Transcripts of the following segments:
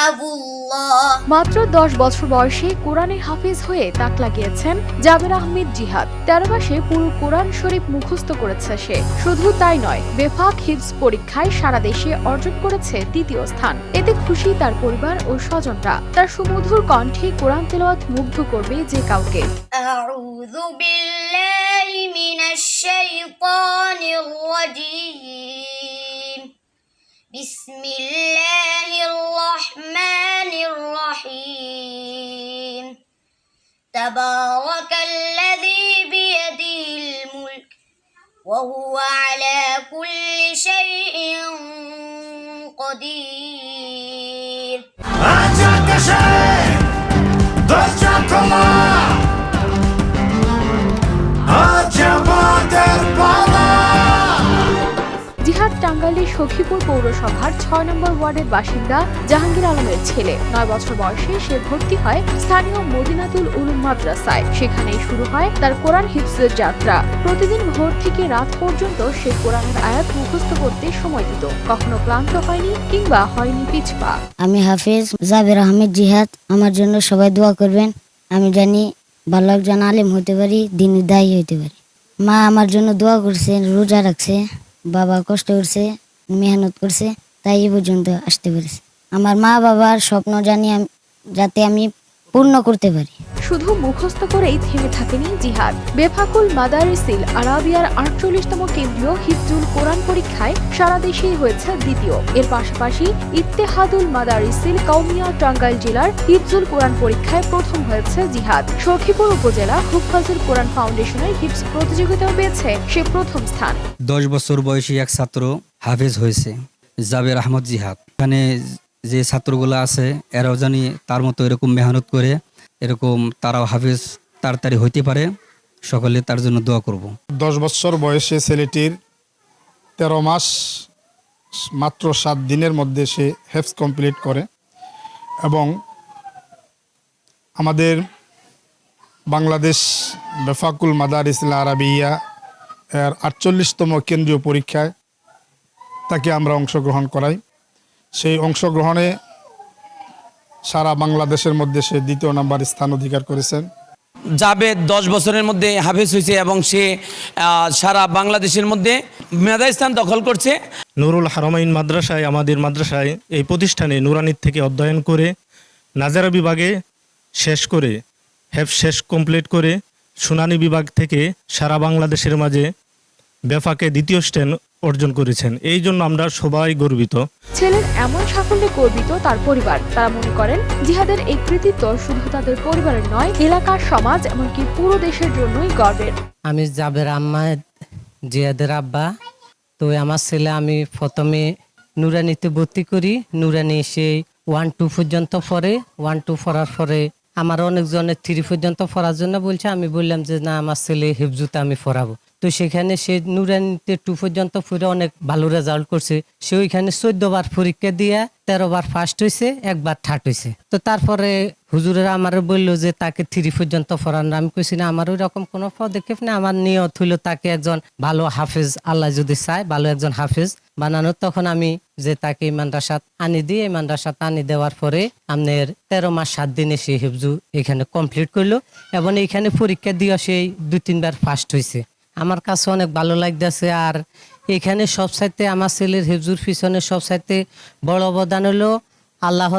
কিতাবুল্লাহ। মাত্র 10 বছর বয়সে কোরআনে হাফেজ হয়ে তাক লাগিয়েছেন জাবের আহমেদ জিহাদ। 13 মাসে পুরো কোরআন শরীফ মুখস্থ করেছে সে। শুধু তাই নয়, বেফাক হিফজ পরীক্ষায় সারা দেশে অর্জন করেছে দ্বিতীয় স্থান। এতে খুশি তার পরিবার ও স্বজনরা। তার সুমধুর কণ্ঠে কোরআন তেলাওয়াত মুগ্ধ করবে যে কাউকে। আউযু বিল্লাহি মিনাশ শাইতানির রাজীম। বিসমিল্লাহির রহমানির রহিম। তাবারাকাল্লাযী বিয়াদিহিল মুলক ওয়া হুয়া আলা কুল্লি শাইইন কাদির। জিহাদ টাঙ্গাইলের সখীপুর পৌরসভার 6 নম্বর ওয়ার্ডের বাসিন্দা জাহাঙ্গীর আলমের ছেলে। 9 বছর বয়সে সে ভর্তি হয় স্থানীয় মদিনাতুল উলুম মাদ্রাসায়। সেখানেই শুরু হয় তার কোরআন হিফজের যাত্রা। প্রতিদিন ভোর থেকে রাত পর্যন্ত সে কোরআনের আয়াত মুখস্থ করতে সময় দিত। কখনো ক্লান্ত হয়নি কিংবা হয়নি পিছপা। আমি হাফেজ জাবের আহমেদ জিহাদ। আমার জন্য সবাই দোয়া করবেন। আমি জানি ভালো একজন আলেম হতে পারি, দিনের দায়ী হতে পারি। মা আমার জন্য দোয়া করছে, রোজা রাখছে, বাবা কষ্ট করছে, মেহনত করছে, তাই এই পর্যন্ত আসতে পেরেছে। আমার মা বাবার স্বপ্ন জানি যাতে আমি পূর্ণ করতে পারি। শুধু মুখস্থ করেই থেমে থাকেনি জিহাদ। বেফাকুল মাদারিসিল আরাবিয়ার 48তম কেন্দ্রীয় হিফজুল কোরআন পরীক্ষায় সারা দেশেই হয়েছে দ্বিতীয়। এর পাশাপাশি ইত্তেহাদুল মাদারিসিল কওমিয়া টাঙ্গাইল জেলার হিফজুল কোরআন পরীক্ষায় প্রথম হয়েছে জিহাদ। সখীপুর উপজেলা হুফাজুল কোরআন ফাউন্ডেশনের হিফজ প্রতিযোগিতাও পেয়েছে সে প্রথম স্থান। 10 বছর বয়সী এক ছাত্র হাফেজ হয়েছে, জাবের আহমদ জিহাদ। এখানে যে ছাত্রগুলো আছে এরাও জানি তার মতো এরকম মেহনত করে এরকম তারাও হাফেজ তাড়াতাড়ি হইতে পারে। সকলে তার জন্য দোয়া করব। 10 বছর বয়সে ছেলেটির 13 মাস মাত্র 7 দিনের মধ্যে সে হেফজ কমপ্লিট করে এবং আমাদের বাংলাদেশ বেফাকুল মাদারিসিল আরাবিয়া এর 48তম কেন্দ্রীয় পরীক্ষায় তাকে আমরা অংশগ্রহণ করাই। সেই অংশগ্রহণে সারা বাংলাদেশের মধ্যে সে 2য় নাম্বার স্থান অধিকার করেছেন। জাবেদ 10 বছরের মধ্যে হাফেজ হয়েছে এবং সে সারা বাংলাদেশের মধ্যে মেধা স্থান দখল করছে। নুরুল হারামাইন মাদ্রাসায়, আমাদের মাদ্রাসায় এই প্রতিষ্ঠানে নুরানির থেকে অধ্যয়ন করে নাজারা বিভাগে শেষ করে হেফজ শেষ কমপ্লিট করে শুনানি বিভাগ থেকে সারা বাংলাদেশের মাঝে বেফাকে 2য় স্থান অর্জন করেছেন। এই জন্য আমরা সবাই গর্বিত। ছেলের এমন সাফল্যে গর্বিত তার পরিবার। তারা মনে করেন জিহাদের এই কৃতিত্ব শুধু তাদের পরিবারের নয়, এলাকার, সমাজ এমনকি পুরো দেশের জন্যই গর্বের। আমি জাবের আহমেদ জিহাদের আব্বা। তো আমার ছেলে আমি প্রথমে নুরানিতে ভর্তি করি। নুরানি সেই 1-2 পর্যন্ত পড়ে। 1-2 পড়ার পরে আমার অনেকজনের 3 পর্যন্ত পড়ার জন্য বলছে। আমি বললাম যে না, আমার ছেলে হিফজুতে আমি পড়াবো। তো সেখানে সে নুরানিতে 2 পর্যন্ত পড়ে অনেক ভালো রেজাল্ট করছে। সে ওইখানে 14 বার পরীক্ষা দিয়ে 13 বার ফার্স্ট হয়েছে, 1 বার থার্ড হয়েছে। তো তারপরে হুজুরেরা আমার বললো যে তাকে 3 পর্যন্ত পড়ান। আমি কইছি না, আমার ওই রকম কোনো পদক্ষেপ নেই। আমার নিয়ত হইলো তাকে একজন ভালো হাফেজ, আল্লাহ যদি চায় ভালো একজন হাফেজ বানানো। তখন আমি যে তাকে মাদ্রাসাত আনি দিই। এই মাদ্রাসাত আনি দেওয়ার পরে আপনার 13 মাস 7 দিনে সে হিফজু এখানে কমপ্লিট করলো এবং এইখানে পরীক্ষা দিয়ে সেই 2-3 বার ফার্স্ট হয়েছে। আমার কাছে অনেক ভালো লাগতেছে। আর এখানে সবচাইতে আমার ছেলের হিফজুর পিছনে সবচাইতে বড় অবদান হলো আল্লাহ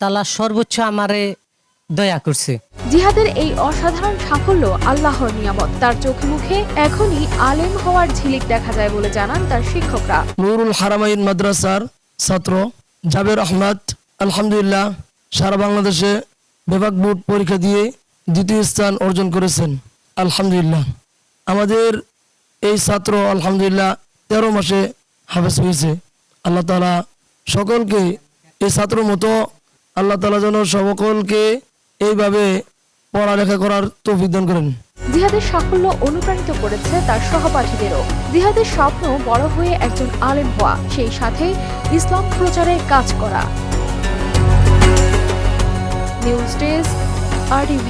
তাআলা সর্বোচ্চ আমারে দয়া করছে। জিহাদের এই অসাধারণ সাফল্য আল্লাহর নিয়ামত। তার চোখে মুখে এখনই আলেম হওয়ার ঝিলিক দেখা যায় বলে জানান তার শিক্ষকরা। নুরুল হারামাইন মাদ্রাসার ছাত্র জাবের আহমেদ আলহামদুলিল্লাহ সারা বাংলাদেশে বিভাগ বোর্ড পরীক্ষা দিয়ে 2য় স্থান অর্জন করেছেন। আলহামদুলিল্লাহ আমাদের এই ছাত্র আলহামদুলিল্লাহ 13 মাসে হাফেজ হয়েছে। আল্লাহ তাআলা সকলকে এই ছাত্রের মতো আল্লাহ তাআলা যেন সকলকে এইভাবে পড়ালেখা করার তৌফিক দান করেন। জিহাদের সাফল্য অনুপ্রাণিত করেছে তার সহপাঠীদেরও। জিহাদের স্বপ্ন বড় হয়ে একজন আলেম হওয়া, সেই সাথে ইসলাম প্রচারে কাজ করা। News desk, RTV।